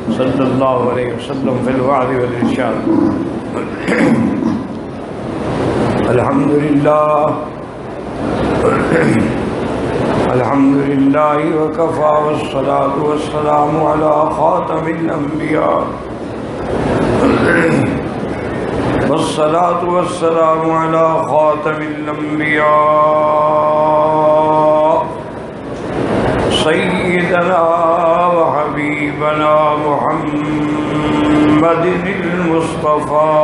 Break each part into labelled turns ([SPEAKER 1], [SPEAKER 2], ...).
[SPEAKER 1] صلی اللہ علیہ وسلم فی الوعظ والارشاد. الحمدللہ الحمدللہ وکفی والصلاة والسلام علی خاتم الانبیاء والصلاة والسلام علی خاتم الانبیاء سیدنا وحبیبنا محمد المصطفى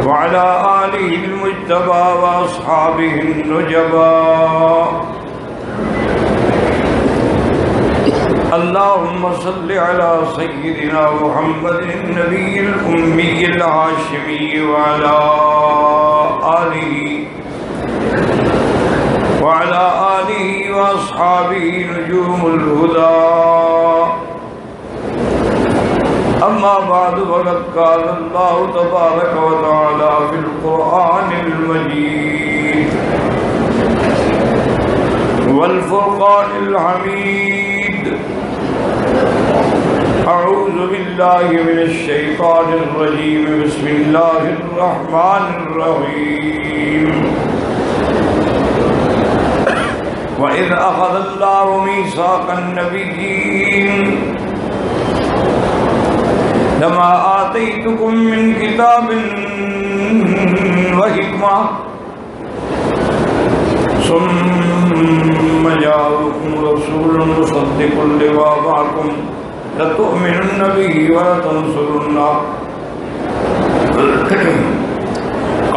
[SPEAKER 1] وعلى آله المجتبى وأصحابه النجبى. اللهم صل على سيدنا محمد النبي الأمي الهاشمي وعلى آله وأصحابه نجوم الهدى. أما بعد فقد قال الله تبارك وتعالى في القرآن المجيد والفرقان الحميد. أعوذ بالله من الشيطان الرجيم. بسم الله الرحمن الرحيم. وَإِذْ أَخَذَ اللَّهُ مِيثَاقَ النَّبِيِّينَ لَمَا آتَيْتُكُم مِّن كِتَابٍ وَحِكْمَةٍ ثُمَّ جَاءَكُمْ رَسُولٌ مُصَدِّقٌ لِّمَا مَعَكُمْ لَتُؤْمِنُنَّ بِهِ وَلَتَنصُرُنَّهُ.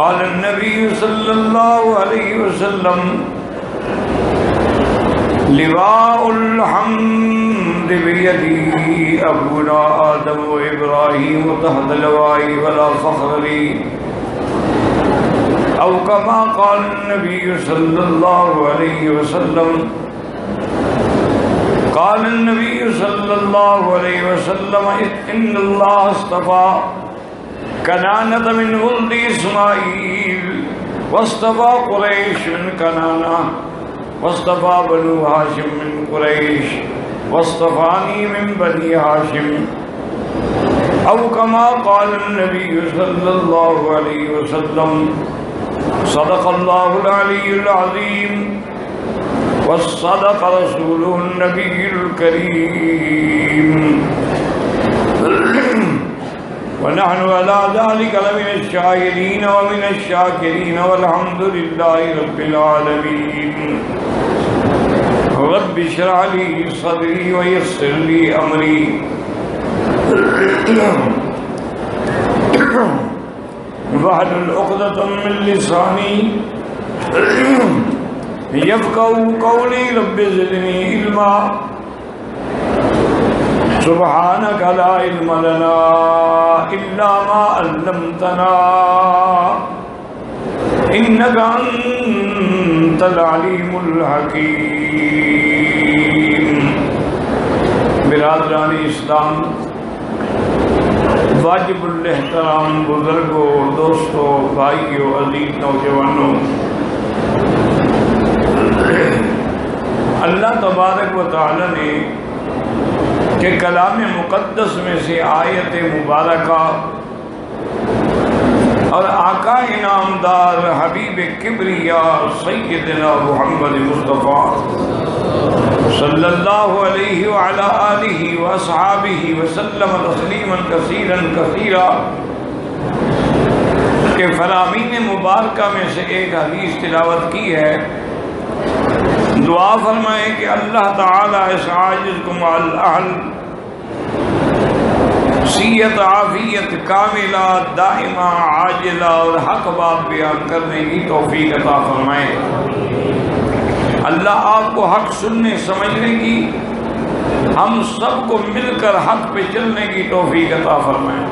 [SPEAKER 1] قال النبي صلى الله عليه وسلم لواء الحمد بيدي أبونا آدم وإبراهيم تحت لوائي ولا فخر لي. أو كما قال النبي صلى الله عليه وسلم. قال النبي صلى الله عليه وسلم إن الله اصطفى كنانة من ولد إسماعيل واصطفى قريش من كنانة واصطفى بنو هاشم من قريش واصطفاني من بني هاشم. أو كما قال النبي صلى الله عليه وسلم. صدق الله العلي العظيم وصدق رسوله النبي الكريم. ونحن على ذلك لمن الشاهدين ومن الشاكرين والحمد لله رب العالمين. رب اشرح لي صدري ويسر لي أمري واحلل عقدة من لساني يفقهوا قولي. رب زدني علما. سبحانك لا علم لنا إلا ما علمتنا إنك أنت العليم الحكيم. برادران اسلام، واجب الاحترام بزرگوں، دوستوں، بھائیوں، عزیز نوجوانوں، اللہ تبارک و تعالی نے کہ کلام مقدس میں سے آیت مبارکہ اور آقا انعامدار حبیب کبریا سیدنا محمد مصطفیٰ صلی اللہ علیہ وعلا آلہ واصحابہ وسلم تسلیما کثیرا کثیرا کہ فرامین مبارکہ میں سے ایک حدیث تلاوت کی ہے. دعا فرمائے کہ اللہ تعالی اس عاجز کو مع الاہل صحت عافیت کاملہ دائمہ عاجلہ اور حق بات بیان کرنے کی توفیق عطا فرمائے. اللہ آپ کو حق سننے سمجھنے کی، ہم سب کو مل کر حق پہ چلنے کی توفیق عطا فرمائے.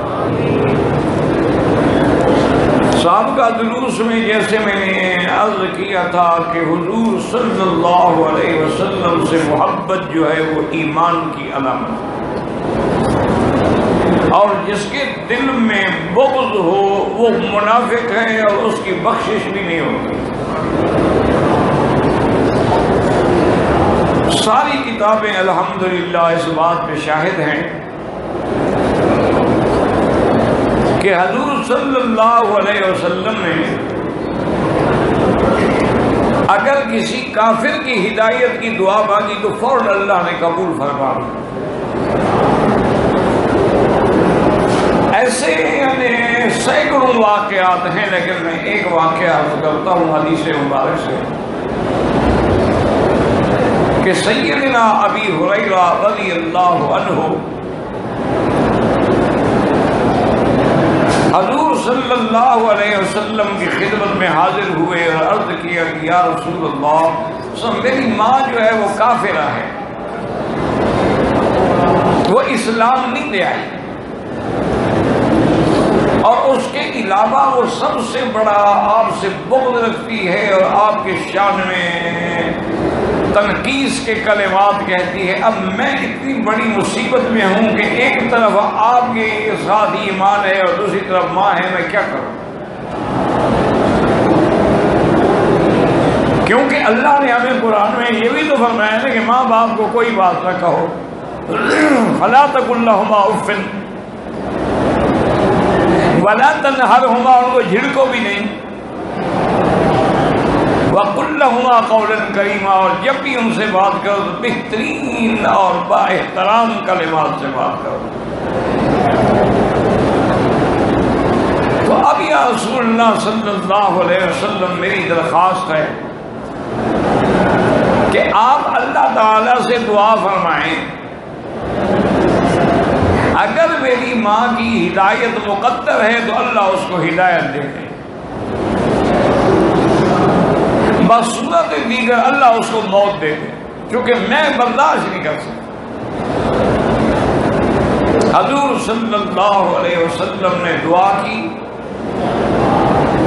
[SPEAKER 1] سابقہ دروس میں جیسے میں نے عرض کیا تھا کہ حضور صلی اللہ علیہ وسلم سے محبت جو ہے وہ ایمان کی علامت ہے، اور جس کے دل میں بغض ہو وہ منافق ہے اور اس کی بخشش بھی نہیں ہوتی. ساری کتابیں الحمدللہ اس بات پہ شاہد ہیں کہ حضور صلی اللہ علیہ وسلم نے اگر کسی کافر کی ہدایت کی دعا مانگی تو فوراً اللہ نے قبول فرما لی۔ ایسے یعنی سینکڑوں واقعات ہیں، لیکن میں ایک واقعہ عرض کرتا ہوں حدیث مبارک سے کہ سیدنا ابی ہریرہ رضی اللہ عنہ حضور صلی اللہ علیہ وسلم کی خدمت میں حاضر ہوئے اور عرض کیا کہ یا رسول اللہ، میری ماں جو ہے وہ کافرہ ہے، وہ اسلام نہیں لے آئی، اور اس کے علاوہ وہ سب سے بڑا آپ سے بغض رکھتی ہے اور آپ کے شان میں تنقیس کے کلمات کہتی ہے۔ اب میں اتنی بڑی مصیبت میں ہوں کہ ایک طرف آپ کے ساتھ ایمان ہے اور دوسری طرف ماں ہے، میں کیا کروں؟ کیونکہ اللہ نے ہمیں قرآن میں یہ بھی تو فرمایا ہے کہ ماں باپ کو کوئی بات نہ کہو، فَلَا تَقُل لَّهُمَا أُفٍّ وَلَا تَنْهَرْهُمَا، ان کو جھڑکو بھی نہیں، وَقُلْ لَهُمَا قَوْلًا كَرِيمًا، اور جب بھی ان سے بات کرو تو بہترین اور با احترام کلمات سے بات کرو۔ تو اب یا رسول اللہ صلی اللہ علیہ وسلم، میری درخواست ہے کہ آپ اللہ تعالیٰ سے دعا فرمائیں، اگر میری ماں کی ہدایت مقدر ہے تو اللہ اس کو ہدایت دے دے، بصورت دیگر اللہ اس کو موت دے دے، کیونکہ میں برداشت نہیں کر سکتا۔ حضور صلی اللہ علیہ وسلم نے دعا کی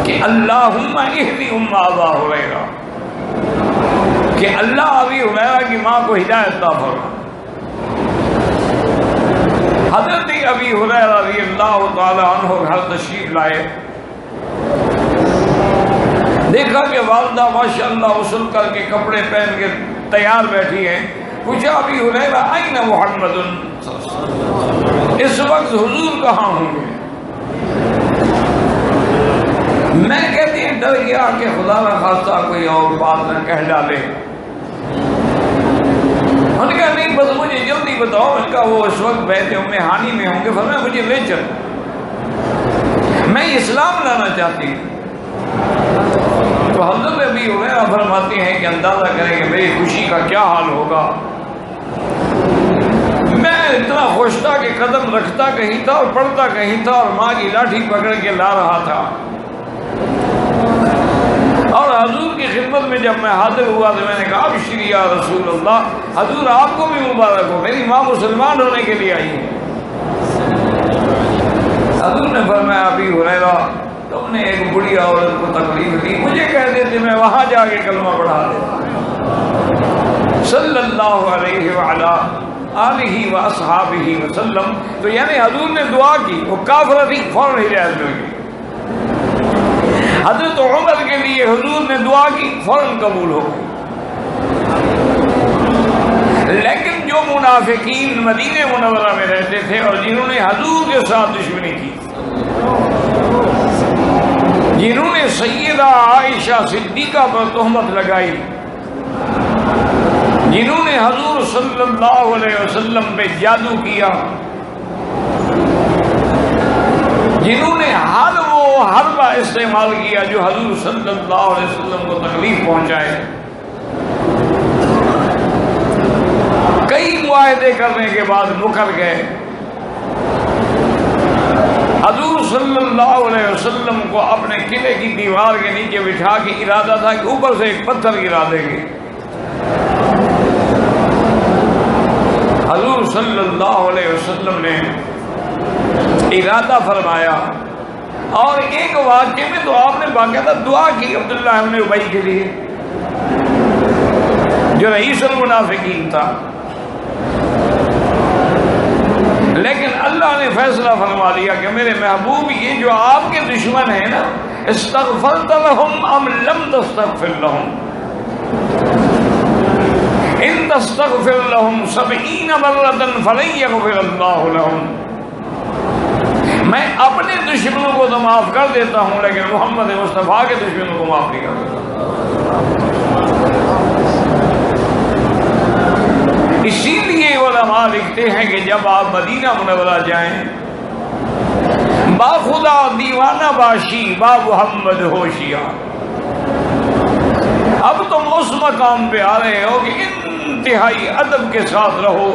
[SPEAKER 1] کہ اللہم اہدی ام ابا ہریرہ، کہ اللہ ابی ہریرہ کی ماں کو ہدایت عطا فرما۔ حضرت ابی ہریرہ رضی اللہ تعالی عنہ گھر تشریف لائے، دیکھا کہ والدہ ماشاءاللہ غسل کر کے کپڑے پہن کے تیار بیٹھی ہیں، پوچھا ابی ہریرہ این محمد، اس وقت حضور کہاں ہوں گے؟ میں کہتی ہیں ڈر گیا کہ خدا نہ خواستہ کوئی اور بات نہ کہہ ڈالے۔ انہوں نے کہا نہیں، بس مجھے جلدی بتاؤ۔ میں نے کہا وہ اس وقت بیت ام ہانی میں ہوں گے، فرمایا مجھے لے چل، میں اسلام لانا چاہتی ہوں۔ تو حضرت ابی ہریرہ فرماتے ہیں کہ اندازہ کریں کہ میری خوشی کا کیا حال ہوگا، میں اتنا خوش تھا کہ قدم رکھتا کہیں تھا اور پڑھتا کہیں تھا، اور ماں کی لاٹھی پکڑ کے لا رہا تھا۔ اور حضور کی خدمت میں جب میں حاضر ہوا تو میں نے کہا ابشری یا رسول اللہ، حضور آپ کو بھی مبارک ہو، میری ماں مسلمان ہونے کے لیے آئی ہے۔ حضور نے فرمایا ابی ہریرہ، تم نے ایک بڑی عورت کو تکلیف دی، مجھے کہہ دیتے میں وہاں جا کے کلمہ پڑھا دیتا۔ صلی اللہ علیہ وعلا آلہ و اصحابہ وسلم۔ تو یعنی حضور نے دعا کی، وہ کافرہ تھی، فوراً ہدایت مل گئی۔ حضرت عمر کے لیے حضور نے دعا کی، فوراً قبول ہو گئی۔ لیکن جو منافقین مدینہ منورہ میں رہتے تھے اور جنہوں نے حضور کے ساتھ دشمنی کی، جنہوں نے سیدہ عائشہ صدیقہ پر تہمت لگائی، جنہوں نے حضور صلی اللہ علیہ وسلم پہ جادو کیا، جنہوں نے ہر وہ حربہ استعمال کیا جو حضور صلی اللہ علیہ وسلم کو تکلیف پہنچائے، کئی معاہدے کرنے کے بعد مکر گئے، حضور صلی اللہ علیہ وسلم کو اپنے قلعے کی دیوار کے نیچے بٹھا کے ارادہ تھا کہ اوپر سے ایک پتھر گرا دیں گے۔ حضور صلی اللہ علیہ وسلم نے ارادہ فرمایا، اور ایک واقعے میں تو آپ نے باقاعدہ دعا کی عبداللہ ابن ابی کے لیے جو رئیس المنافقین تھا، لیکن اللہ نے فیصلہ فرما دیا کہ میرے محبوب یہ جو آپ کے دشمن ہیں نا، استغفرت لهم ام لم تستغفر لهم، ان تستغفر لهم 70 مرة فلن يغفر الله لهم، میں اپنے دشمنوں کو تو معاف کر دیتا ہوں لیکن محمد مصطفیٰ کے دشمنوں کو معاف نہیں کر دیتا۔ اسی لیے علماء لکھتے ہیں کہ جب آپ مدینہ منورہ جائیں، با خدا دیوانہ باشی با محمد ہوشیار، اب تم اس مقام پہ آ رہے ہو کہ انتہائی ادب کے ساتھ رہو،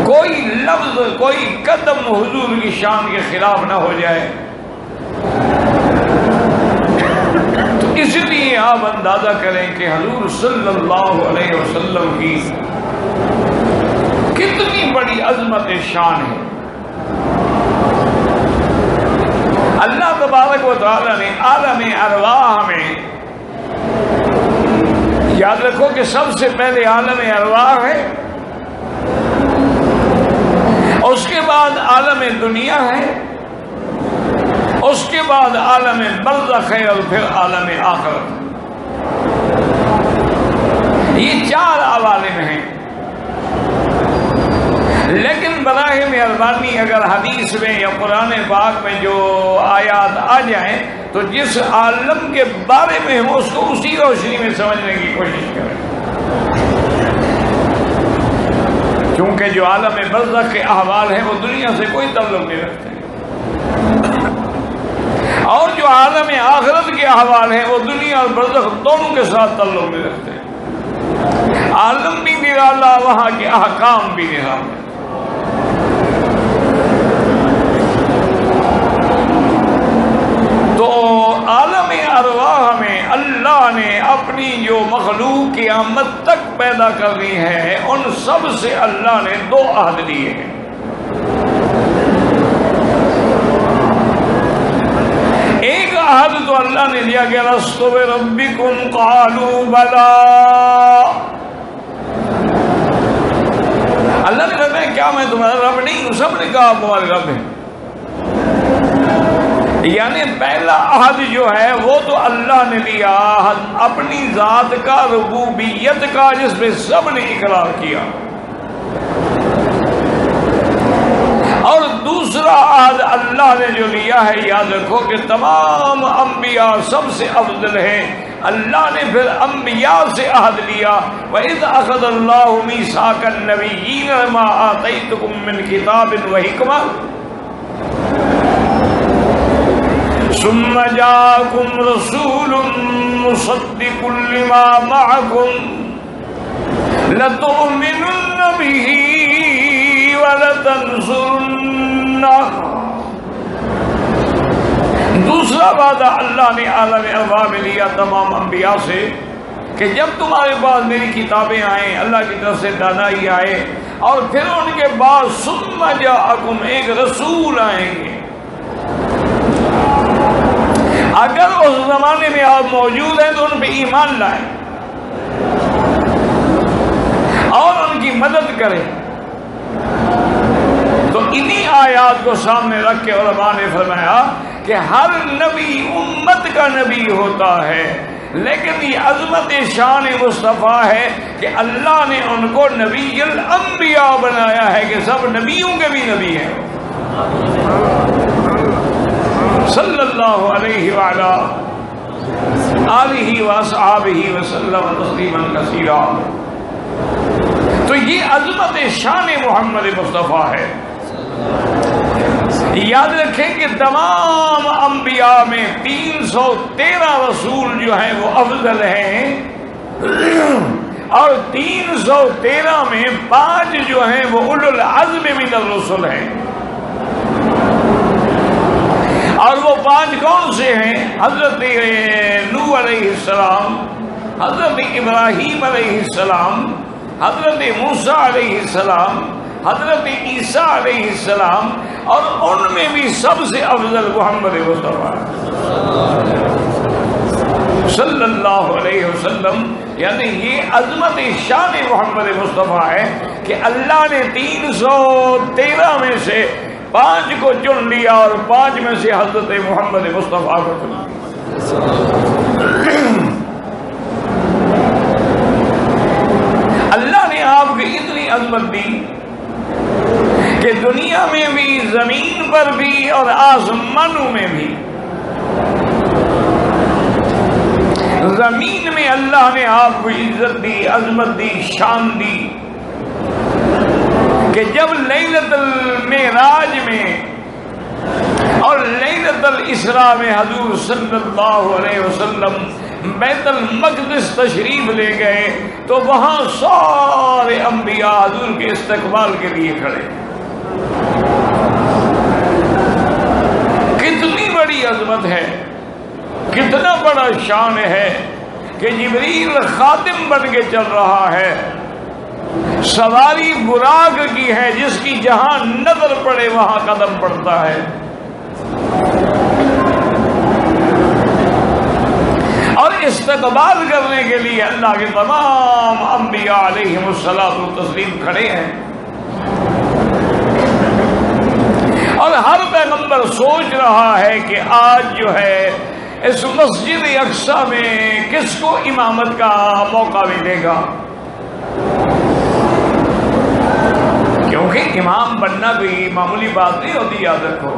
[SPEAKER 1] کوئی لفظ کوئی قدم حضور کی شان کے خلاف نہ ہو جائے۔ تو اس لیے آپ اندازہ کریں کہ حضور صلی اللہ علیہ وسلم کی کتنی بڑی عظمت شان ہے۔ اللہ تبارک و تعالی نے عالم ارواح میں، یاد رکھو کہ سب سے پہلے عالم ارواح ہے، اس کے بعد عالم دنیا ہے، اس کے بعد عالم برزخ ہے، اور پھر عالم آخرت۔ یہ 4 عوالم ہیں، لیکن براہ مہربانی اگر حدیث میں یا قرآن پاک میں جو آیات آ جائیں تو جس عالم کے بارے میں ہم اس کو اسی روشنی میں سمجھنے کی کوشش کریں، کیونکہ جو عالم برزخ کے احوال ہیں وہ دنیا سے کوئی تعلق نہیں رکھتے، اور جو عالم آخرت کے احوال ہیں وہ دنیا اور برزخ دونوں کے ساتھ تعلق نہیں رکھتے۔ عالم بھی نرالا، وہاں کے احکام بھی نرالے۔ تو عالم ارواح میں اللہ نے اپنی جو مخلوق قیامت تک پیدا کرنی ہے، ان سب سے اللہ نے 2 عہد لیے ہیں۔ ایک عہد تو اللہ نے لیا کہ لست بربکم قالوا بلا، اللہ نے کہا کیا میں تمہارا رب نہیں ہوں؟ سب نے کہا آپ ہمارے رب ہیں۔ یعنی پہلا عہد جو ہے وہ تو اللہ نے لیا اپنی ذات کا، ربوبیت کا، جس پہ سب نے اقرار کیا، اور دوسرا عہد اللہ نے جو لیا ہے، یاد رکھو کہ تمام انبیاء سب سے افضل ہیں، اللہ نے پھر انبیاء سے عہد لیا، وَإِذْ أَخَذَ اللَّهُ مِيثَاقَ النَّبِيِّينَ مَا آتَيْتُكُم مِّن كِتَابٍ وَحِكْمَةٍ ثُمَّ جَاءَكُمْ رَسُولٌ مُصَدِّقٌ لِّمَا مَعَكُمْ لَتُؤْمِنُنَّ بِهِ وَلَتَنصُرُنَّهُ۔ دوسرا وعدہ اللہ نے عالم ارواح میں لیا تمام انبیاء سے کہ جب تمہارے پاس میری کتابیں آئیں، اللہ کی طرف سے دانائی آئے، اور پھر ان کے بعد ثم جاءکم، ایک رسول آئیں گے، اگر اس زمانے میں آپ موجود ہیں تو ان پہ ایمان لائیں اور ان کی مدد کریں۔ تو انہی آیات کو سامنے رکھ کے علماء نے فرمایا کہ ہر نبی امت کا نبی ہوتا ہے، لیکن یہ عظمت شان مصطفیٰ ہے کہ اللہ نے ان کو نبی الانبیاء بنایا ہے کہ سب نبیوں کے بھی نبی ہیں، صلی اللہ علیہ وعلا آلہ واصحابہ وسلم تسلیما کثیرا۔ تو یہ عظمت شان محمد مصطفیٰ ہے۔ یاد رکھیں کہ تمام انبیاء میں 313 رسول جو ہیں وہ افضل ہیں، اور 313 میں 5 جو ہیں وہ اولو العزم من الرسل ہیں، اور وہ 5 کون سے ہیں؟ حضرت نوح علیہ السلام، حضرت ابراہیم علیہ السلام، حضرت موسیٰ علیہ السلام، حضرت عیسیٰ علیہ السلام، اور ان میں بھی سب سے افضل محمد مصطفیٰ صلی اللہ علیہ وسلم۔ یعنی یہ عظمت شان محمد مصطفیٰ ہے کہ اللہ نے 313 میں سے 5 کو چن لیا، اور 5 میں سے حضرت محمد مصطفیٰ کو چن لیا۔ اتنی عظمت دی کہ دنیا میں بھی، زمین پر بھی اور آسمانوں میں بھی، زمین میں اللہ نے آپ کو عزت دی، عظمت دی، شان دی کہ جب لیلۃ المعراج میں اور لیلۃ الاسراء میں حضور صلی اللہ علیہ وسلم بیت المقدس تشریف لے گئے تو وہاں سارے انبیاء حضور کے استقبال کے لیے کھڑے۔ کتنی بڑی عظمت ہے، کتنا بڑا شان ہے کہ جبریل خادم بن کے چل رہا ہے، سواری براق کی ہے جس کی جہاں نظر پڑے وہاں قدم پڑتا ہے، اور استقبال کرنے کے لیے اللہ کے تمام انبیاء علیہم الصلاۃ والتسلیم کھڑے ہیں، اور ہر پیغمبر سوچ رہا ہے کہ آج جو ہے اس مسجد اقصیٰ میں کس کو امامت کا موقع ملے گا، کیونکہ امام بننا کوئی معمولی بات نہیں ہوتی، یاد رکھو۔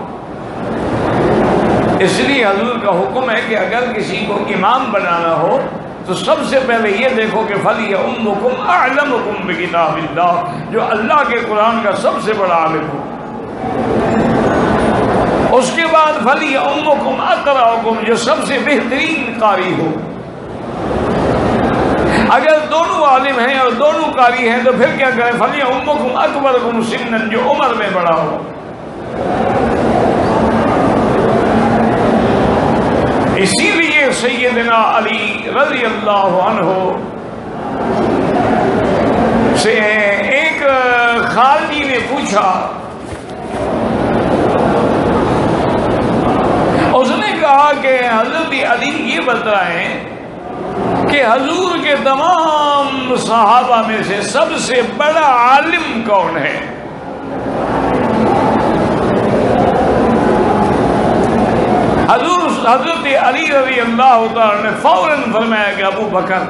[SPEAKER 1] اس لیے حضور کا حکم ہے کہ اگر کسی کو امام بنانا ہو تو سب سے پہلے یہ دیکھو کہ فَلْيَؤُمُّكُمْ أَعْلَمُكُمْ بِكِتَابِ اللَّهِ، جو اللہ کے قرآن کا سب سے بڑا عالم ہو۔ اس کے بعد فَلْيَؤُمُّكُمْ أَقْرَأُكُمْ، جو سب سے بہترین قاری ہو۔ اگر دونوں عالم ہیں اور دونوں قاری ہیں تو پھر کیا کریں؟ فَلْيَؤُمُّكُمْ أَكْبَرُكُمْ سِنًّا، جو عمر میں بڑا ہو۔ اسی لیے سیدنا علی رضی اللہ عنہ سے ایک خالجی نے پوچھا، اس نے کہا کہ حضرت علی یہ بتائیں کہ حضور کے تمام صحابہ میں سے سب سے بڑا عالم کون ہے؟ حضرت علی رضی اللہ تعالی نے فوراً فرمایا کہ ابو بکر۔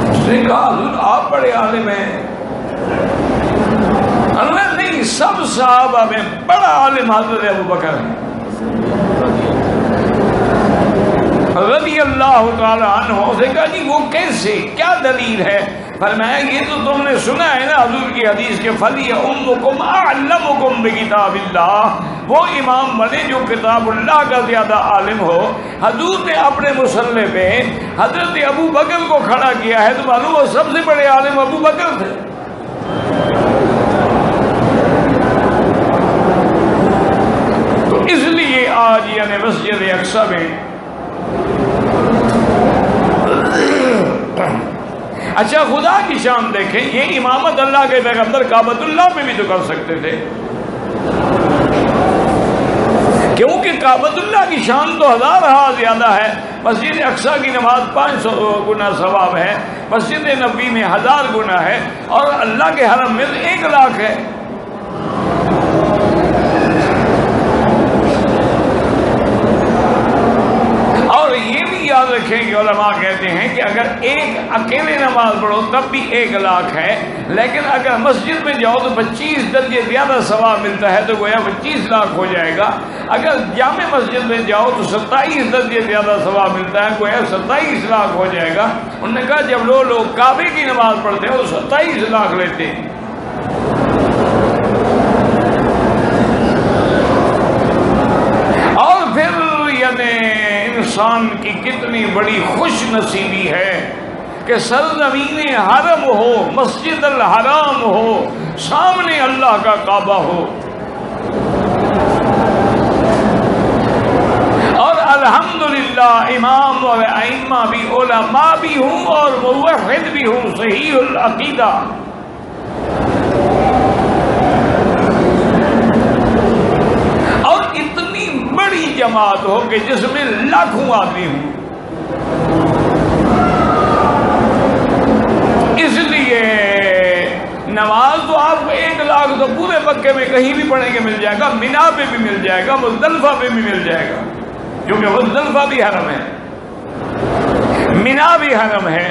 [SPEAKER 1] اس نے کہا حضور آپ بڑے عالم ہیں؟ نہیں، سب صحابہ میں بڑا عالم حضرت ابو بکر ہے رضی اللہ تعالی عنہ۔ اس نے کہا جی وہ کیسے، کیا دلیل ہے؟ فرمایا یہ تو تم نے سنا ہے نا حضور کی حدیث کے فَلْيَؤُمُّكُمْ أَعْلَمُكُمْ بِكِتَابِ اللَّهِ، وہ امام بنے جو کتاب اللہ کا زیادہ عالم ہو۔ حضور نے اپنے مصلی پہ حضرت ابو بکر کو کھڑا کیا ہے تو معلوم وہ سب سے بڑے عالم ابو بکر تھے۔ تو اس لیے آج یعنی مسجد اقصیٰ میں اچھا خدا کی شان دیکھیں، یہ امامت اللہ کے پیغمبر کعبۃ اللہ پہ بھی تو کر سکتے تھے، کیونکہ کعبۃ اللہ کی شان تو 1000 زیادہ ہے۔ مسجد اقصیٰ کی نماز 500 گنا ثواب ہے، مسجد نبوی میں 1000 گنا ہے، اور اللہ کے حرم میں 1 لاکھ ہے۔ اور یہ بھی یاد رکھیں کہ علماء کہتے ہیں کہ اگر ایک اکیلے نماز پڑھو تب بھی 1 لاکھ ہے، لیکن اگر مسجد میں جاؤ تو 25 درجے زیادہ ثواب ملتا ہے، تو گویا 25 لاکھ ہو جائے گا۔ اگر جامع مسجد میں جاؤ تو 27 درجے زیادہ ثواب ملتا ہے، گویا 27 لاکھ ہو جائے گا۔ انہوں نے کہا جب لوگ کعبے کی نماز پڑھتے ہیں تو 27 لاکھ لیتے ہیں۔ اور پھر یعنی انسان کی کتنی بڑی خوش نصیبی ہے کہ سرزمین حرم ہو، مسجد الحرام ہو، سامنے اللہ کا کعبہ ہو، اور الحمدللہ امام اور ائمہ بھی، علماء بھی ہوں اور موحد بھی ہوں، صحیح العقیدہ۔ اور اتنی بڑی جماعت ہو کہ جس میں لاکھوں آدمی ہوں۔ اس لیے نماز تو آپ کو 1 لاکھ تو پورے مکے میں کہیں بھی پڑھیں گے مل جائے گا، مینا پہ بھی مل جائے گا، مزدلفہ پہ بھی مل جائے گا، کیونکہ مزدلفہ بھی حرم ہے، مینا بھی حرم ہے۔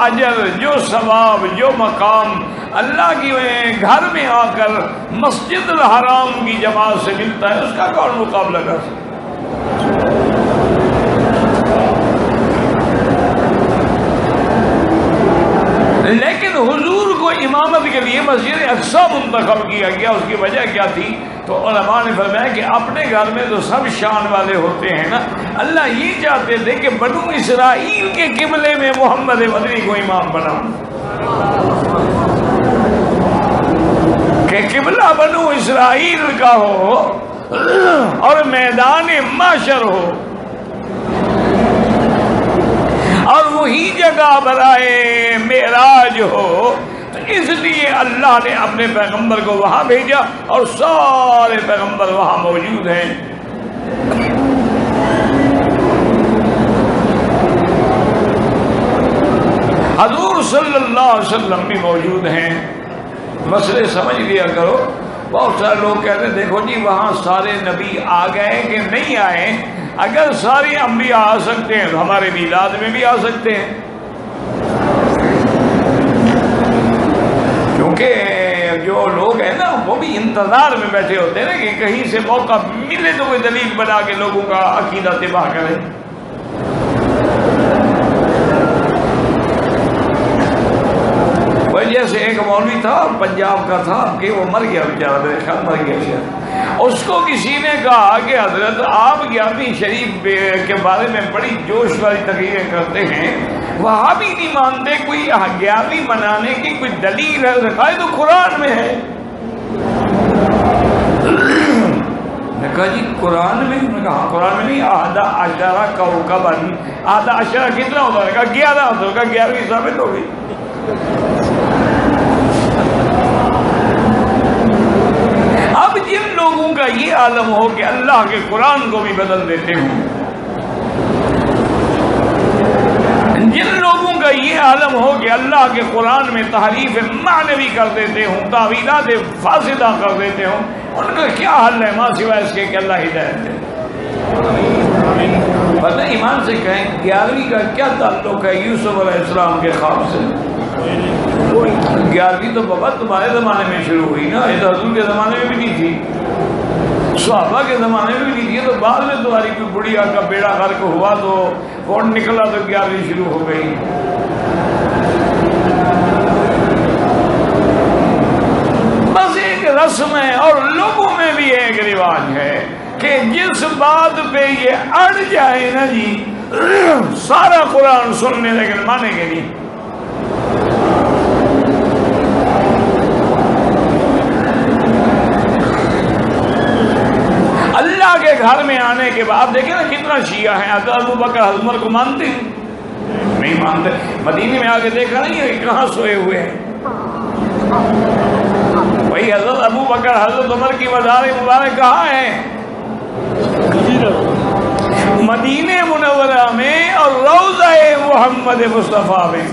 [SPEAKER 1] اجر، جو ثواب، جو مقام اللہ کی گھر میں آ کر مسجد الحرام کی جماعت سے ملتا ہے، اس کا کون مقابلہ کر سکتا؟ لیکن حضور کو امامت کے لیے مسجد اقصی منتخب کیا گیا، اس کی وجہ کیا تھی؟ تو علماء نے فرمایا کہ اپنے گھر میں تو سب شان والے ہوتے ہیں نا، اللہ یہ چاہتے تھے کہ بنو اسرائیل کے قبلے میں محمد مدنی کو امام بناؤں، کہ قبلہ بنو اسرائیل کا ہو اور میدان محشر ہو، اور وہی جگہ برائے معراج ہو، تو اس لیے اللہ نے اپنے پیغمبر کو وہاں بھیجا اور سارے پیغمبر وہاں موجود ہیں۔ حضور صلی اللہ علیہ وسلم بھی موجود ہیں۔ مسئلے سمجھ لیا کرو، بہت سارے لوگ کہتے ہیں دیکھو جی وہاں سارے نبی آ گئے کہ نہیں آئے، اگر سارے انبیاء آ سکتے ہیں تو ہمارے میلاد میں بھی آ سکتے ہیں، کیونکہ جو لوگ ہیں نا وہ بھی انتظار میں بیٹھے ہوتے ہیں نا کہ کہیں سے موقع ملے تو کوئی دلیل بنا کے لوگوں کا عقیدہ تباہ کرے۔ جیسے ایک مولوی تھا پنجاب کا تھا کہ وہ مر گیا بیچارہ، میرے خیال مر گیا شاید، اس کو کسی نے کہا کہ حضرت آپ 11ویں شریف کے بارے میں بڑی جوش والی تقریریں کرتے ہیں، وہاں بھی نہیں مانتے، کوئی 11ویں منانے کی کوئی دلیل ہے؟ دکھائے تو قرآن میں ہے۔ نے کہا جی قرآن میں؟ نے کہا قرآن میں نہیں، احد عشر کوكبا، احد عشر کتنا ہوتا ہے؟ کہا 11 ہوتا ہے، کہا 11ویں ثابت ہو گئی۔ اب جن لوگوں کا یہ عالم ہو کہ اللہ کے قرآن کو بھی بدل دیتے ہوں، جن لوگوں کا یہ عالم ہو کہ اللہ کے قرآن میں تحریف معنوی کر دیتے ہوں، تعویلات فاسدہ کر دیتے ہوں، ان کا کیا حل ہے ماں سوائے اس کے کہ اللہ ہدایت دے؟ پتہ ایمان سے کہیں 11ویں کا کیا تعلق ہے یوسف علیہ السلام کے خواب سے؟ 11ویں تو بابا تمہارے زمانے میں شروع ہوئی نا، یہ تو حضور کے زمانے میں بھی نہیں تھی، صحابہ کے زمانے میں بھی نہیں تھی، تو بعد میں تمہاری کوئی بڑھیا کا بیڑا غرق ہوا تو فون نکلا تو 11ویں شروع ہو گئی۔ بس ایک رسم ہے، اور لوگوں میں بھی ایک رواج ہے کہ جس بات پہ یہ اڑ جائے نا جی سارا قرآن سننے لیکن مانیں گے نہیں۔ اللہ کے گھر میں آنے کے بعد دیکھیں نا کتنا شیعہ ہیں، حضرت ابوبکر حضرت عمر کو مانتے ہیں؟ نہیں مانتے۔ مدینے میں آ کے دیکھا نہیں ہے کہاں سوئے ہوئے ہیں؟ وہی حضرت ابوبکر حضرت عمر کی مزار مبارک کہاں ہے؟ مدینہ منورہ میں اور روضہ محمد مصطفیٰ میں،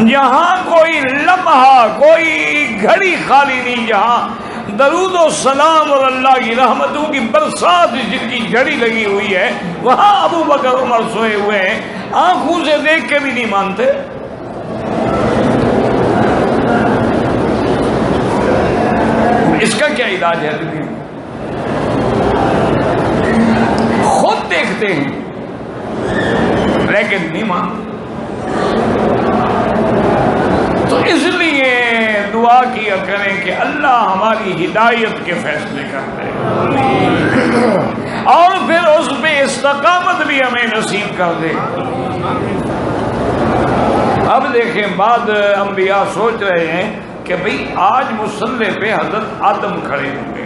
[SPEAKER 1] جہاں کوئی لمحہ کوئی گھڑی خالی نہیں، جہاں درود و سلام اور اللہ کی رحمتوں کی برسات جن کی جھڑی لگی ہوئی ہے، وہاں ابوبکر عمر سوئے ہوئے ہیں، آنکھوں سے دیکھ کے بھی نہیں مانتے۔ اس کا کیا علاج ہے؟ دنیا خود دیکھتے ہیں لیکن نہیں مانتے۔ تو اس لیے دعا کیا کریں کہ اللہ ہماری ہدایت کے فیصلے کرتے ہیں اور پھر اس پہ استقامت بھی ہمیں نصیب کر دے۔ اب دیکھیں بعض انبیاء سوچ رہے ہیں کہ بھئی آج مصلی پہ حضرت آدم کھڑے ہوں گے،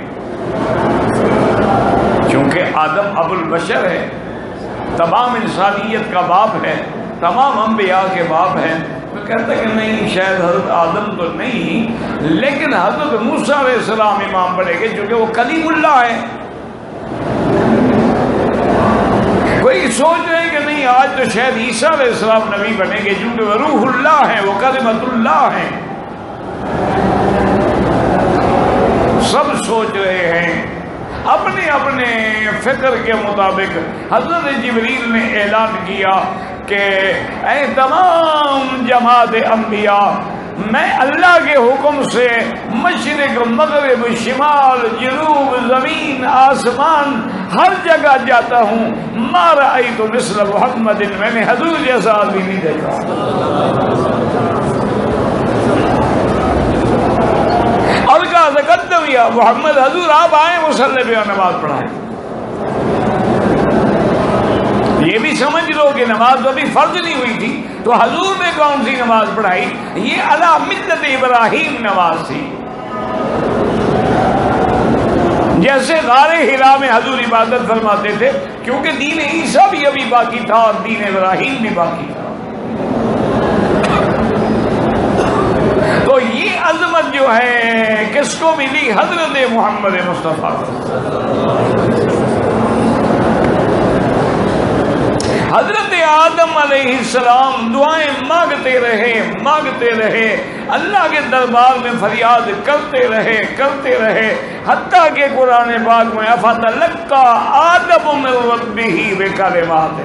[SPEAKER 1] چونکہ آدم ابو البشر ہے، تمام انسانیت کا باپ ہے، تمام انبیاء کے باپ ہیں، تو کہتا کہ نہیں شاید حضرت آدم تو نہیں، لیکن حضرت موسیٰ علیہ السلام امام بنے گے چونکہ وہ کلیم اللہ ہے۔ کوئی سوچ رہے کہ نہیں آج تو شاید عیسیٰ علیہ السلام نبی بنیں گے چونکہ وہ روح اللہ ہے، وہ کلمۃ اللہ ہے۔ سب سوچ رہے ہیں اپنے اپنے فکر کے مطابق حضرت جبریل نے اعلان کیا کہ اے تمام جماعت انبیاء، میں اللہ کے حکم سے مشرق مغرب شمال جنوب زمین آسمان ہر جگہ جاتا ہوں، ما رأیت مثل محمد، میں نے حضور جیسا آدمی نہیں دیکھا۔ اور کہا تقدم یا محمد، حضور آپ آئیں مصلی پہ نماز پڑھائیں۔ یہ بھی سمجھ لو کہ نماز ابھی فرض نہیں ہوئی تھی، تو حضور نے کون سی نماز پڑھائی؟ یہ علی ملت ابراہیم نماز تھی۔ جیسے غار حرا میں حضور عبادت فرماتے تھے، کیونکہ دین عیسیٰ بھی ابھی باقی تھا اور دین ابراہیم بھی باقی تھا۔ تو یہ عظمت جو ہے کس کو ملی؟ حضرت محمد مصطفیٰ۔ حضرت آدم علیہ السلام دعائیں مانگتے رہے، اللہ کے دربار میں فریاد کرتے رہے، حتیٰ کہ قرآن پاک میں فَتَلَقَّى آدَمُ مِن رَّبِّهِ بِكَلِمَاتٍ،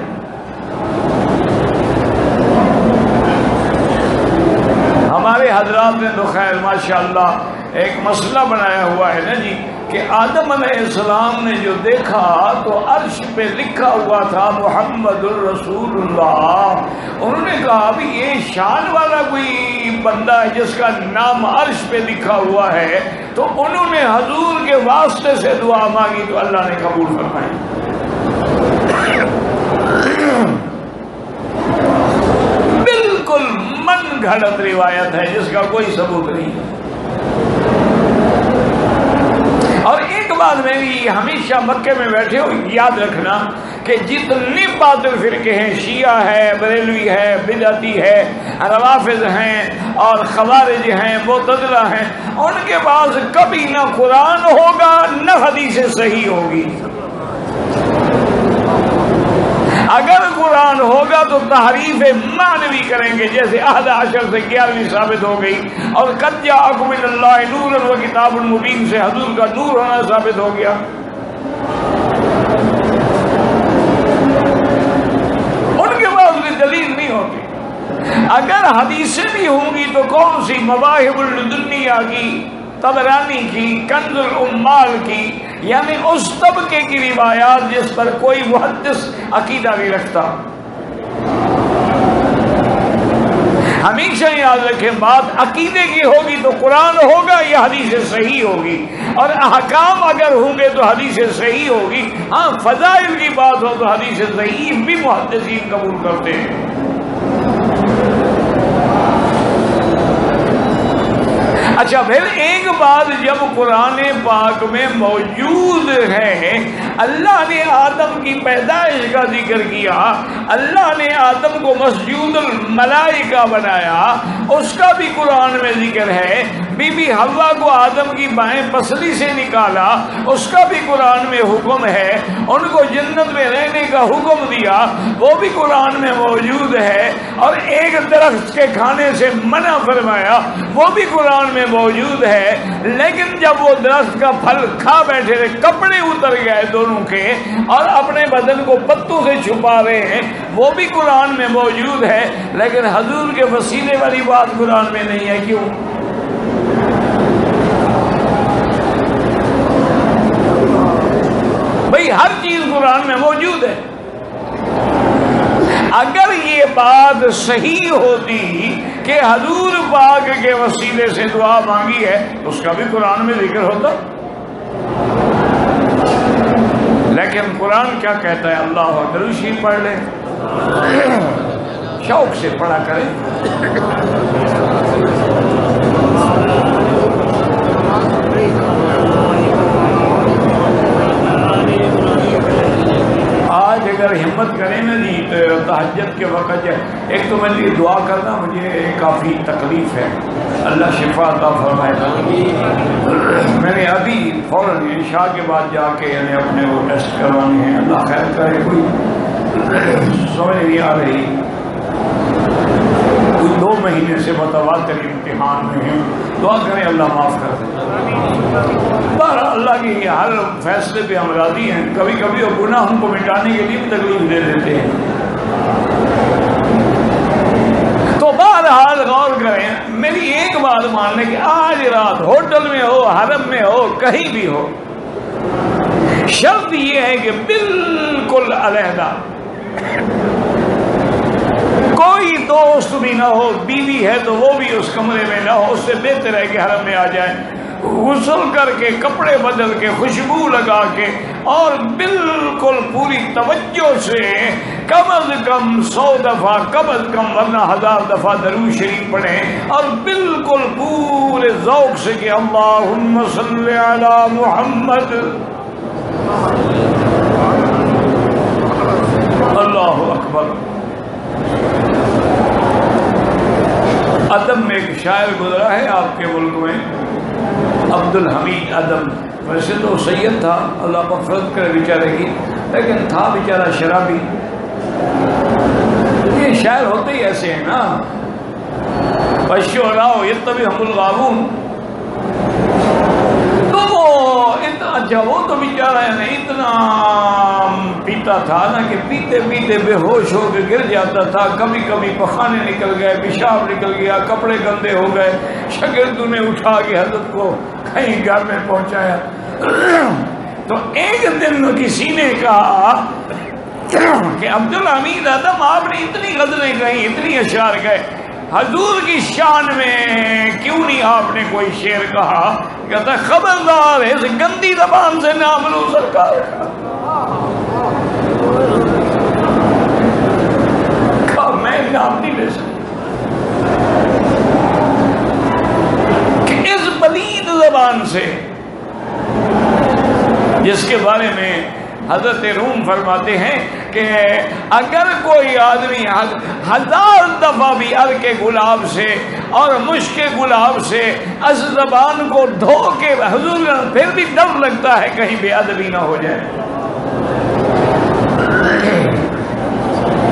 [SPEAKER 1] ہمارے حضرات نے تو خیر ماشاءاللہ ایک مسئلہ بنایا ہوا ہے نا جی، کہ آدم علیہ السلام نے جو دیکھا تو عرش پہ لکھا ہوا تھا محمد الرسول اللہ۔ انہوں نے کہا ابھی یہ شان والا کوئی بندہ ہے جس کا نام عرش پہ لکھا ہوا ہے، تو انہوں نے حضور کے واسطے سے دعا مانگی تو اللہ نے قبول فرمائی۔ بالکل من گھڑت روایت ہے جس کا کوئی ثبوت نہیں ہے۔ اور ایک بات میری ہمیشہ مکے میں بیٹھے ہو یاد رکھنا کہ جتنے باطل فرقے ہیں، شیعہ ہے، بریلوی ہے، بدعتی ہے، روافض ہیں اور خوارج ہیں، معتزلہ ہیں، ان کے پاس کبھی نہ قرآن ہوگا نہ حدیث صحیح ہوگی۔ اگر قرآن ہوگا تو تحریف معنوی کریں گے، جیسے 11 سے 11 ثابت ہو گئی، اور قد جاءکم من اللہ نور و کتاب مبین سے حضور کا نور ہونا ثابت ہو گیا۔ ان کے پاس کوئی دلیل نہیں ہوتی۔ اگر حدیثیں بھی ہوں گی تو کون سی؟ مواہب الدنیا کی، طبرانی کی، کنز العمال کی، یعنی اس طبقے کی روایات جس پر کوئی محدث عقیدہ نہیں رکھتا۔ ہمیشہ یاد رکھیں، بات عقیدے کی ہوگی تو قرآن ہوگا یا حدیث صحیح ہوگی، اور احکام اگر ہوں گے تو حدیث صحیح ہوگی۔ ہاں فضائل کی بات ہو تو حدیث صحیح بھی محدثین قبول کرتے ہیں۔ اچھا پھر ایک بات، جب قرآن پاک میں موجود ہے، اللہ نے آدم کی پیدائش کا ذکر کیا، اللہ نے آدم کو مسجود الملائکہ بنایا، اس کا بھی قرآن میں ذکر ہے، بی بی حوا کو آدم کی بائیں پسلی سے نکالا، اس کا بھی قرآن میں حکم ہے، ان کو جنت میں رہنے کا حکم دیا، وہ بھی قرآن میں موجود ہے، اور ایک درخت کے کھانے سے منع فرمایا، وہ بھی قرآن میں موجود ہے۔ لیکن جب وہ درخت کا پھل کھا بیٹھے تھے، کپڑے اتر گئے دونوں کے اور اپنے بدن کو پتوں سے چھپا رہے ہیں، وہ بھی قرآن میں موجود ہے، لیکن حضور کے وسیلے والی بات قرآن میں نہیں ہے۔ کیوں؟ بھئی ہر چیز قرآن میں موجود ہے۔ اگر یہ بات صحیح ہوتی کہ حضور پاک کے وسیلے سے دعا مانگی ہے تو اس کا بھی قرآن میں ذکر ہوتا، لیکن قرآن کیا کہتا ہے؟ اللہ درود شریف پڑھ لیں، شوق سے پڑھا کریں۔ آج اگر ہمت کریں نا جی تو تہجد کے وقت ایک تو میں یہ دعا کرنا، مجھے کافی تکلیف ہے، اللہ شفا عطا فرمائے۔ میں نے ابھی فوراً عشاء کے بعد جا کے یعنی اپنے وہ ٹیسٹ کروانے ہیں، اللہ خیر کرے، کوئی سمجھ نہیں آ رہی۔ کوئی 2 مہینے سے متواتر امتحان میں ہیں، دعا کریں اللہ معاف کر دے۔ بہرحال اللہ کے ہر فیصلے پہ ہم راضی ہیں، کبھی کبھی وہ گناہ ہم کو مٹانے کے لیے بھی تکلیف دے دیتے ہیں۔ تو بہرحال غور کریں، میری ایک بات مان لیں کہ آج رات ہوٹل میں ہو، حرم میں ہو، کہیں بھی ہو، شرط یہ ہے کہ بالکل علیحدہ، کوئی دوست بھی نہ ہو، بیوی ہے تو وہ بھی اس کمرے میں نہ ہو، اس سے بہتر ہے کہ حرم میں آ جائیں، غسل کر کے، کپڑے بدل کے، خوشبو لگا کے، اور بالکل پوری توجہ سے کم از کم 100 دفعہ، کم از کم ورنہ 1000 دفعہ درود شریف پڑھیں، اور بالکل پورے ذوق سے کہ اللہم صلی علی محمد، اللہ اکبر۔ ادم میں ایک شاعر گزرا ہے آپ کے ملک میں، عبد الحمید ادم، ویسے تو سید تھا، اللہ مغفرت کرے بیچارے کی، لیکن تھا بیچارہ شرابی۔ یہ شاعر ہوتے ہی ایسے ہیں نا، والشعراء یتبعهم الغاوون۔ تو وہ تو بیچارہ اتنا پیتا تھا نا کہ پیتے پیتے بے ہوش ہو کے گر جاتا تھا، کبھی کبھی پخانے نکل گئے، پیشاب نکل گیا، کپڑے گندے ہو گئے، شاگردوں نے اٹھا کے حضرت کو کہیں گھر میں پہنچایا۔ تو ایک دن کسی نے کہا کہ عبد الحمید ادم، آپ نے اتنی غزلیں کہیں، اتنی اشعار گئے، حضور کی شان میں کیوں نہیں آپ نے کوئی شعر کہا؟ کہتا ہے خبردار ہے، اس گندی زبان سے نام لو سرکار کا، میں نام نہیں لے سکتا کہ اس پلید زبان سے، جس کے بارے میں حضرت روم فرماتے ہیں کہ اگر کوئی آدمی 1000 دفعہ بھی عرق گلاب سے اور مشک گلاب سے اس زبان کو دھو کے حضور، پھر بھی ڈر لگتا ہے کہیں بے ادبی نہ ہو جائے۔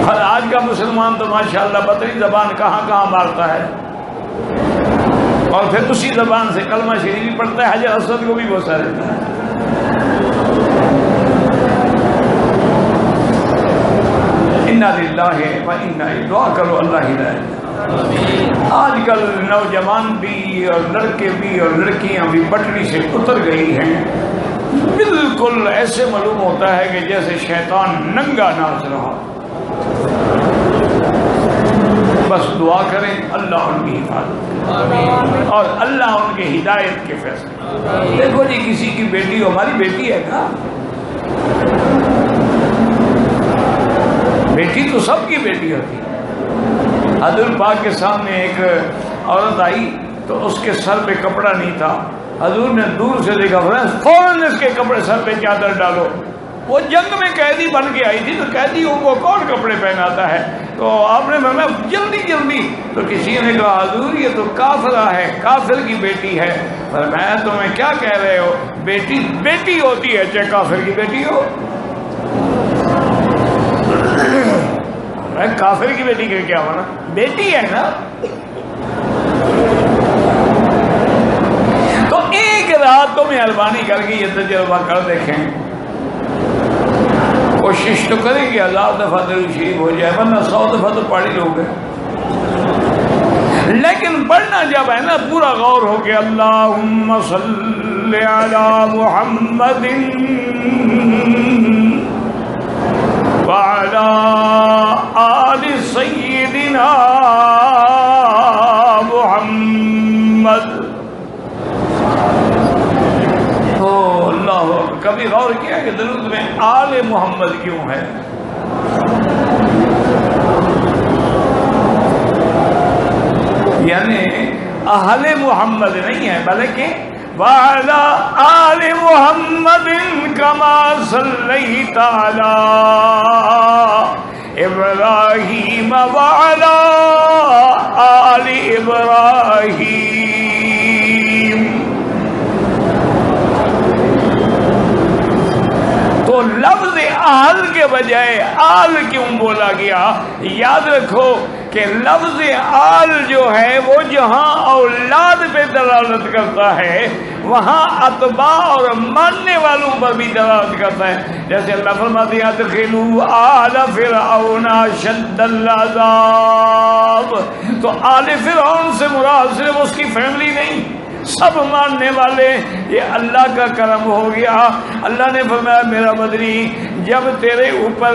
[SPEAKER 1] اور آج کا مسلمان تو ماشاءاللہ بطری زبان کہاں کہاں مارتا ہے، اور پھر اسی زبان سے کلمہ شریف بھی پڑھتا ہے، حجر اسود کو بھی بوسا دیتا ہے۔ انا للہ و انا الیہ، دعا کرو اللہ ہدایت۔ آج کل نوجوان بھی اور لڑکے بھی اور لڑکیاں بھی پٹڑی سے اتر گئی ہیں، بالکل ایسے معلوم ہوتا ہے کہ جیسے شیطان ننگا ناچ رہا۔ بس دعا کریں اللہ ان کی حفاظت اور اللہ ان کے ہدایت کے فیصلے۔ دیکھو جی، کسی کی بیٹی ہو، ہماری بیٹی ہے نا، بیٹی تو سب کی بیٹی ہوتی ہے۔ حضور پاک کے سامنے ایک عورت آئی تو اس کے سر پہ کپڑا نہیں تھا، حضور نے دور سے دیکھا، فوراً اس کے کپڑے سر پہ چادر ڈالو۔ وہ جنگ میں قیدی بن کے آئی تھی، تو قیدیوں کو کون کپڑے پہناتا ہے؟ تو آپ نے فرمایا جلدی جلدی، تو کسی نے کہا حضور یہ تو کافرہ ہے، کافر کی بیٹی ہے۔ فرمایا تمہیں کیا کہہ رہے ہو، بیٹی بیٹی ہوتی ہے چاہے کافر کی بیٹی ہو۔ کافر کی بیٹی کا کیا ہونا، بیٹی ہے نا۔ تو ایک رات تو مہربانی کر کے یہ تجربہ کر دیکھیں، کوشش تو کریں کہ 1000 دفعہ درود شریف ہو جائے، ورنہ 100 دفعہ تو پڑھ ہی لوگ ہیں، لیکن پڑھنا جب ہے نا پورا غور ہو کے اللہم صلی علی محمد وعلی آل سیدنا محمد۔ اللہ، کبھی غور کیا کہ درود میں آل محمد کیوں ہے؟ یعنی اہل محمد نہیں ہے، بلکہ وعلی آل محمد کما صلیت علی ابراہیم وعلی آل ابراہیم۔ تو لفظ اہل کے بجائے آل کیوں بولا گیا؟ یاد رکھو کہ لفظ آل جو ہے وہ جہاں اولاد پہ دلالت کرتا ہے وہاں اتباع اور ماننے والوں پر بھی دلالت کرتا ہے. جیسے اللہ فرماتے ہیں ادخلوا آل فرعون اشد العذاب، تو آل فرعون سے مراد صرف اس کی فیملی نہیں، سب ماننے والے. یہ اللہ کا کرم ہو گیا. اللہ نے فرمایا میرا بدری جب تیرے اوپر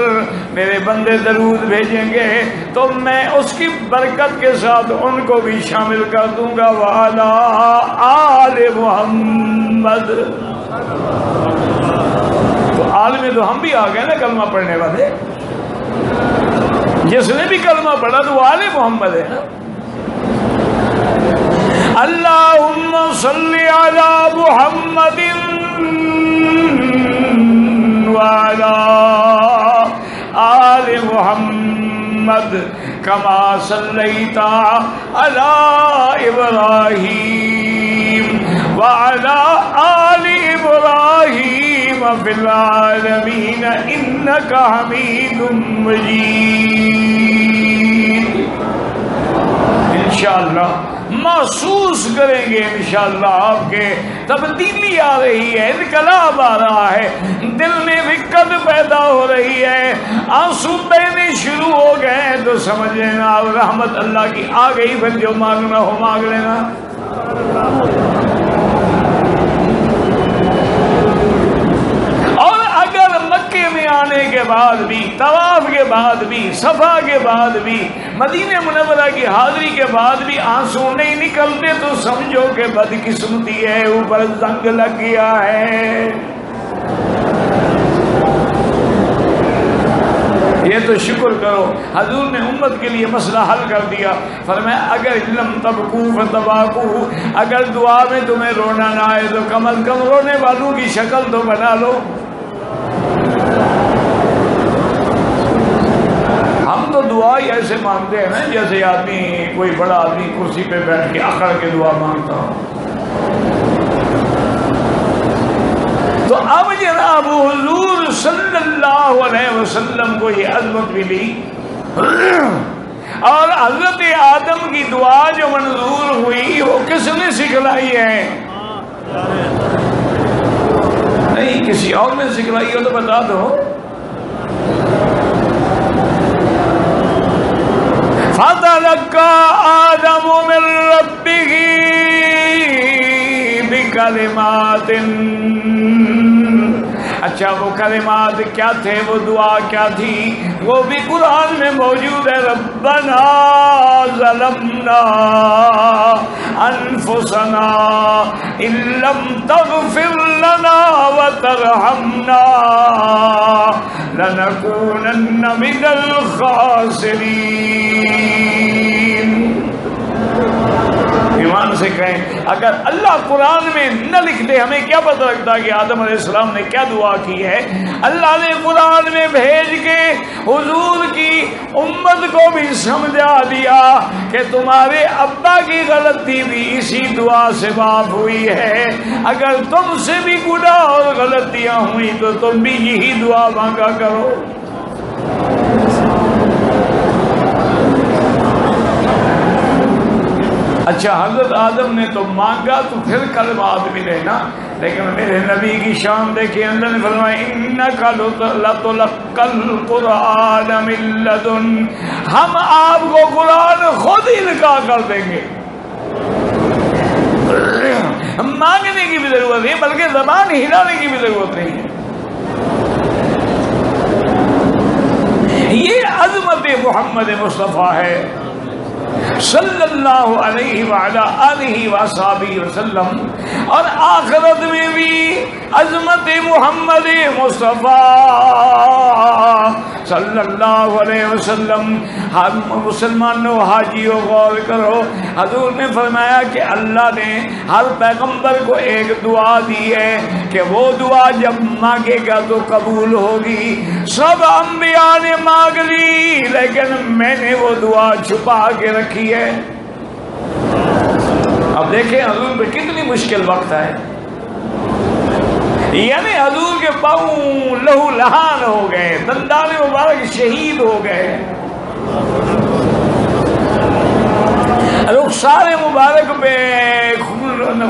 [SPEAKER 1] میرے بندے درود بھیجیں گے تو میں اس کی برکت کے ساتھ ان کو بھی شامل کر دوں گا. وعلی آل محمد، تو آل میں تو ہم بھی آ گئے نا کلمہ پڑھنے والے. جس نے بھی کلمہ پڑھا تو وہ آل محمد ہے نا. اللہم صلی علی محمد وعلی آل محمد کما صلیت علی ابراہیم وعلی آل ابراہیم فی العالمین انک حمید مجید. انشاءاللہ محسوس کریں گے انشاءاللہ آپ کے تبدیلی آ رہی ہے، انقلاب آ رہا ہے، دل میں رقت پیدا ہو رہی ہے، آنسو بہنے شروع ہو گئے تو سمجھ لینا رحمت اللہ کی آ گئی. پھر جو مانگنا ہو مانگ لینا. آنے کے بعد بھی، طواف کے بعد بھی، صفا کے بعد بھی، مدینہ منورہ کی حاضری کے بعد بھی آنسو نہیں نکلتے تو سمجھو کہ بدقسمتی ہے، اوپر زنگ لگ گیا ہے. یہ تو شکر کرو حضور نے امت کے لیے مسئلہ حل کر دیا. فرمایا اگر لم تبکو فتباکو، اگر دعا میں تمہیں رونا نہ آئے تو کم از کم رونے والوں کی شکل تو بنا لو. ہم تو دعا ہی ایسے مانگتے ہیں نا جیسے آدمی کوئی بڑا آدمی کرسی پہ بیٹھ کے اکڑ کے دعا مانگتا ہو. تو اب جناب حضور صلی اللہ علیہ وسلم کو یہ عظمت ملی اور حضرت آدم کی دعا جو منظور ہوئی وہ کس نے سکھلائی ہے؟ نہیں کسی اور نے سکھلائی ہو تو بتا دو. فَتَلَقَّى آدَمُ مِن رَّبِّهِ بِكَلِمَاتٍ. اچھا وہ کلمات کیا تھے، وہ دعا کیا تھی؟ وہ بھی قرآن میں موجود ہے. ربنا ظلمنا انفسنا ان لم تغفر لنا وترحمنا لنكونن من الخاسرین. ایمان سے کہیں اگر اللہ قرآن میں نہ لکھ دے ہمیں کیا پتہ لگتا کہ آدم علیہ السلام نے کیا دعا کی ہے. اللہ نے قرآن میں بھیج کے حضور کی امت کو بھی سمجھا دیا کہ تمہارے ابا کی غلطی بھی اسی دعا سے معاف ہوئی ہے. اگر تم سے بھی گناہ اور غلطیاں ہوئی تو تم بھی یہی دعا مانگا کرو. اچھا حضرت آدم نے تو مانگا تو پھر کلمات ملے نا، لیکن میرے نبی کی شان دیکھیں اللہ نے فرمایا انک لتلقى القرآن من لدن. ہم آپ کو قرآن خود القاء کر دیں گے. مانگنے کی بھی ضرورت نہیں بلکہ زبان ہلانے کی بھی ضرورت نہیں ہے. یہ عظمت محمد مصطفیٰ ہے صلی اللہ علیہ وعلا آلہ وصحبہ وسلم. اور آخرت میں بھی عظمت محمد مصطفیٰ صلی اللہ علیہ وسلم. ہم مسلمانوں حاجیوں غور کرو، حضور نے فرمایا کہ اللہ نے ہر پیغمبر کو ایک دعا دی ہے کہ وہ دعا جب مانگے گا تو قبول ہوگی. سب انبیاء نے مانگ لی لیکن میں نے وہ دعا چھپا کے رکھی ہے. اب دیکھیں حضور پہ کتنی مشکل وقت ہے. یعنی حضور کے پاؤں لہو لہان ہو گئے، دندان مبارک شہید ہو گئے، رخسار مبارک پہ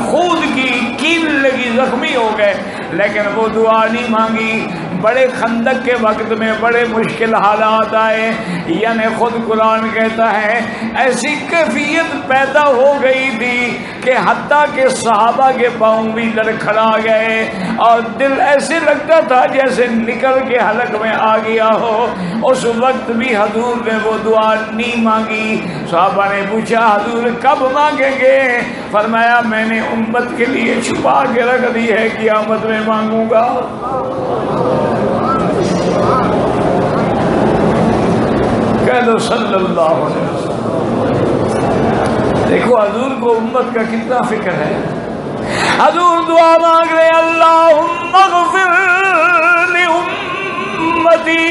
[SPEAKER 1] خود کی کیل لگی، زخمی ہو گئے، لیکن وہ دعا نہیں مانگی۔ بڑے خندق کے وقت میں بڑے مشکل حالات آئے، یعنی خود قرآن کہتا ہے ایسی کیفیت پیدا ہو گئی تھی کہ حتیٰ کہ صحابہ کے پاؤں بھی لڑکھڑا گئے اور دل ایسے لگتا تھا جیسے نکل کے حلق میں آ گیا ہو۔ اس وقت بھی حضور نے وہ دعا نہیں مانگی۔ صحابہ نے پوچھا حضور کب مانگیں گے؟ فرمایا میں نے امت کے لیے چھپا کے رکھ دی ہے، قیامت میں مانگوں گا۔ کہہ دو صلی اللہ علیہ وسلم۔ دیکھو حضور کو امت کا کتنا فکر ہے۔ حضور دعا مانگ رہے اللہم اغفر لامتی،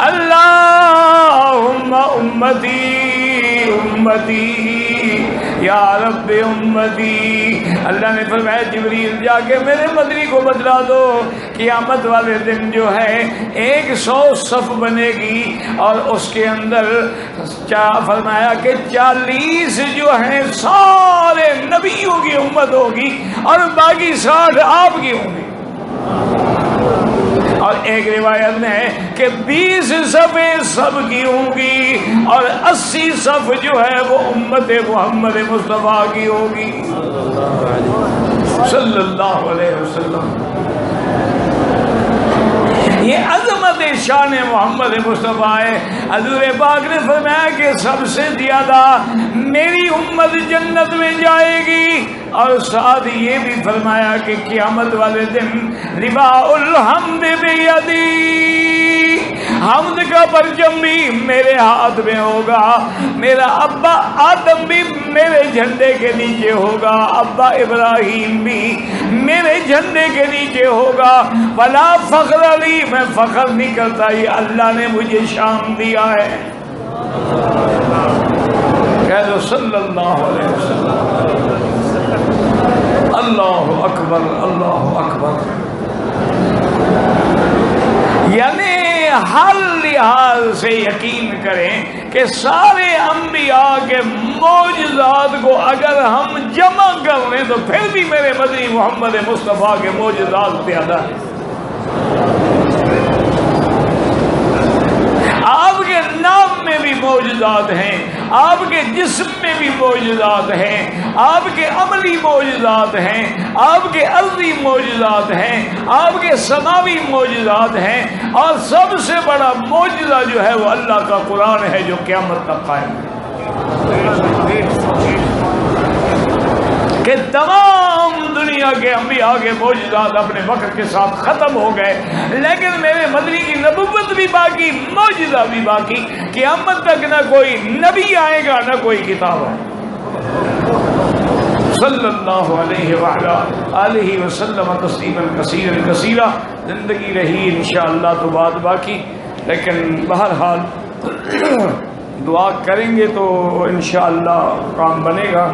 [SPEAKER 1] اللہم امتی امتی یا رب امتی۔ اللہ نے فرمایا جبریل جا کے میرے مدنی کو بتلا دو قیامت والے دن جو ہے 100 صف بنے گی اور اس کے اندر فرمایا کہ 40 جو ہیں سارے نبیوں کی امت ہوگی اور باقی 60 آپ کی ہوں گی۔ اور ایک روایت میں ہے کہ 20 صفیں سب کی ہوں گی اور 80 صف جو ہے وہ امت محمد مصطفیٰ کی ہوگی صلی اللہ علیہ وسلم۔ یہ عظمت شان محمد مصطفیٰ ہے۔ حضور پاک نے فرمایا کہ سب سے زیادہ میری امت جنت میں جائے گی، اور ساتھ یہ بھی فرمایا کہ قیامت والے دن لواء الحمد بیدی، حمد کا پرچم بھی میرے ہاتھ میں ہوگا، میرا ابا آدم بھی میرے جھنڈے کے نیچے ہوگا، ابا ابراہیم بھی میرے جھنڈے کے نیچے ہوگا۔ ولا فخر علی، میں فخر نہیں کرتا، یہ اللہ نے مجھے شان دیا ہے۔ کہہ دو صلی اللہ علیہ وسلم۔ اللہ اکبر اللہ اکبر۔ یعنی ہر لحاظ سے یقین کریں کہ سارے انبیاء کے معجزات کو اگر ہم جمع کر لیں تو پھر بھی میرے مدنی محمد مصطفیٰ کے معجزات زیادہ ہیں۔ آپ کے نام میں بھی معجزات ہیں، آپ کے جسم میں بھی معجزات ہیں، آپ کے عملی معجزات ہیں، آپ کے ارضی معجزات ہیں، آپ کے سماوی معجزات ہیں، اور سب سے بڑا معجزہ جو ہے وہ اللہ کا قرآن ہے جو قیامت تک قائم ہے۔ کہ تمام دنیا کے انبیاء کے معجزات اپنے وقت کے ساتھ ختم ہو گئے، لیکن میرے مدنی کی نبوت بھی باقی، معجزہ بھی باقی، قیامت تک نہ کوئی نبی آئے گا نہ کوئی کتاب آئے گا۔ صلی اللہ علیہ وعلا آلہ وسلم تسلیما کثیرا کثیرا۔ زندگی رہی انشاءاللہ تو بات باقی، لیکن بہرحال دعا کریں گے تو انشاءاللہ کام بنے گا۔